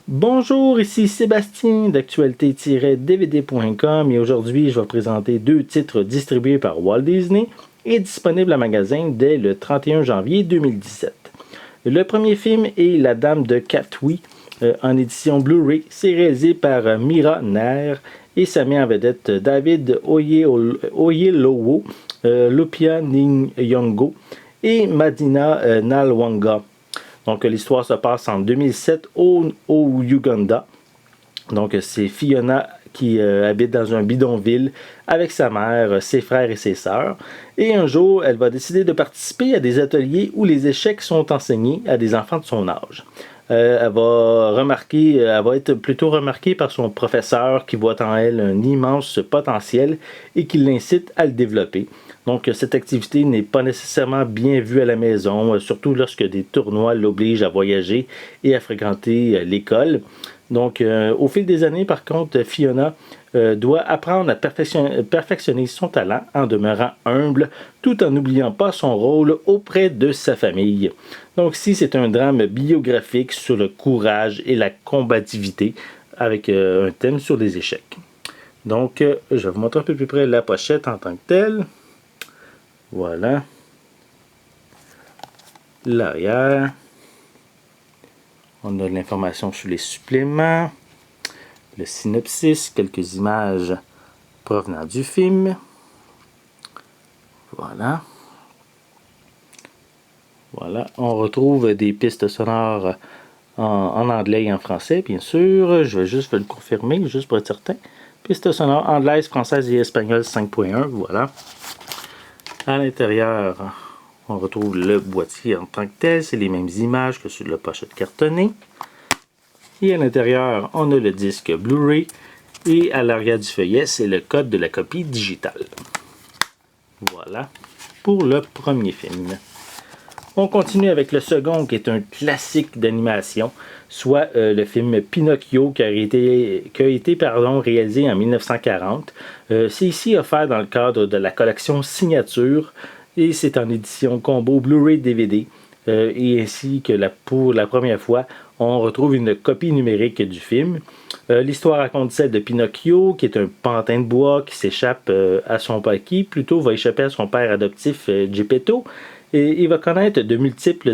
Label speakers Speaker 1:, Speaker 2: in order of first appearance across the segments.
Speaker 1: Bonjour, ici Sébastien d'actualité-dvd.com et aujourd'hui je vais présenter deux titres distribués par Walt Disney et disponibles en magasin dès le 31 janvier 2017. Le premier film est La Dame de Katwe en édition Blu-ray. C'est réalisé par Mira Nair et ça met en vedette David Oyelowo, Lupita Nyong'o et Madina Nalwanga. Donc, l'histoire se passe en 2007 au Ouganda. Donc, c'est Fiona qui habite dans un bidonville avec sa mère, ses frères et ses sœurs. Et un jour, elle va décider de participer à des ateliers où les échecs sont enseignés à des enfants de son âge. Elle va être plutôt remarquée par son professeur qui voit en elle un immense potentiel et qui l'incite à le développer. Donc, cette activité n'est pas nécessairement bien vue à la maison, surtout lorsque des tournois l'obligent à voyager et à fréquenter l'école. Donc, au fil des années, par contre, Fiona doit apprendre à perfectionner son talent en demeurant humble, tout en n'oubliant pas son rôle auprès de sa famille. Donc, ici, c'est un drame biographique sur le courage et la combativité, avec un thème sur les échecs. Donc, je vais vous montrer un peu plus près la pochette en tant que telle. Voilà. L'arrière. On a de l'information sur les suppléments, le synopsis, quelques images provenant du film. Voilà. Voilà. On retrouve des pistes sonores en anglais et en français, bien sûr. Je vais juste le confirmer, juste pour être certain. Pistes sonores anglaise, française et espagnole 5.1. Voilà. À l'intérieur, on retrouve le boîtier en tant que tel. C'est les mêmes images que sur la pochette cartonnée. Et à l'intérieur, on a le disque Blu-ray. Et à l'arrière du feuillet, c'est le code de la copie digitale. Voilà pour le premier film. On continue avec le second qui est un classique d'animation, soit le film Pinocchio qui a été réalisé en 1940. C'est ici offert dans le cadre de la collection Signature et c'est en édition combo Blu-ray DVD. Et ainsi que pour la première fois, on retrouve une copie numérique du film. L'histoire raconte celle de Pinocchio, qui est un pantin de bois qui s'échappe à son père, qui plutôt va échapper à son père adoptif Geppetto. Et il va connaître de multiples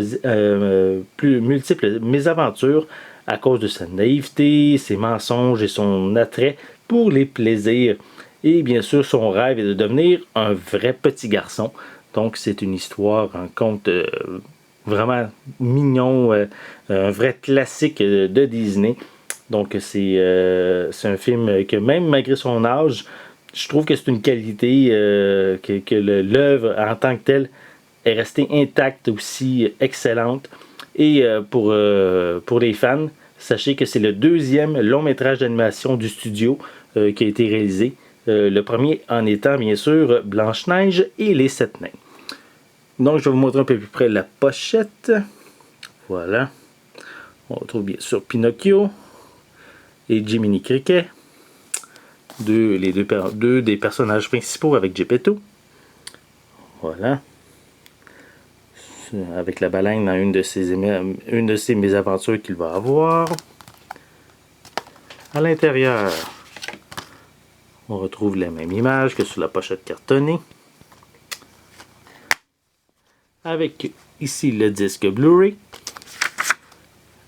Speaker 1: mésaventures à cause de sa naïveté, ses mensonges et son attrait pour les plaisirs. Et bien sûr, son rêve est de devenir un vrai petit garçon. Donc, c'est une histoire, un conte vraiment mignon, un vrai classique de Disney. Donc, c'est un film que même malgré son âge, je trouve que c'est une qualité que l'œuvre en tant que telle est restée intacte aussi, excellente. Et pour les fans, sachez que c'est le deuxième long métrage d'animation du studio qui a été réalisé. Le premier en étant bien sûr Blanche-Neige et les Sept Nains. Donc je vais vous montrer un peu plus près la pochette. Voilà. On retrouve bien sûr Pinocchio et Jiminy Cricket. Deux des personnages principaux avec Geppetto. Voilà. Avec la baleine dans une de ces mésaventures qu'il va avoir. À l'intérieur, on retrouve la même image que sur la pochette cartonnée. Avec ici le disque Blu-ray,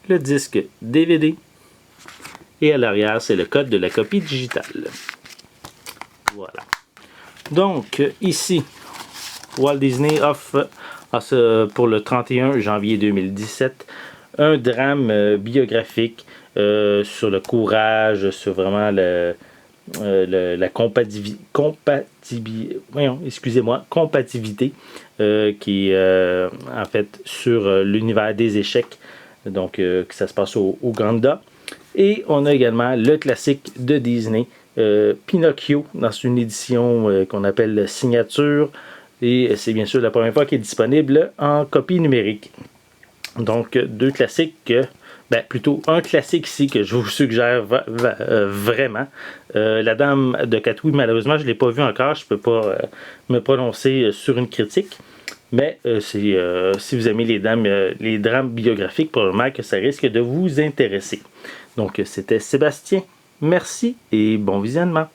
Speaker 1: le disque DVD et à l'arrière, c'est le code de la copie digitale. Voilà. Donc, ici, Walt Disney offre pour le 31 janvier 2017 un drame biographique sur le courage, sur vraiment la compatibilité qui est en fait sur l'univers des échecs, donc que ça se passe au Ouganda. Et on a également le classique de Disney, Pinocchio, dans une édition qu'on appelle Signature. Et c'est bien sûr la première fois qu'il est disponible en copie numérique. Donc, deux classiques, plutôt un classique ici que je vous suggère vraiment. La Dame de Katwe, malheureusement, je ne l'ai pas vu encore. Je ne peux pas me prononcer sur une critique. Mais si vous aimez les drames biographiques, probablement que ça risque de vous intéresser. Donc, c'était Sébastien. Merci et bon visionnement.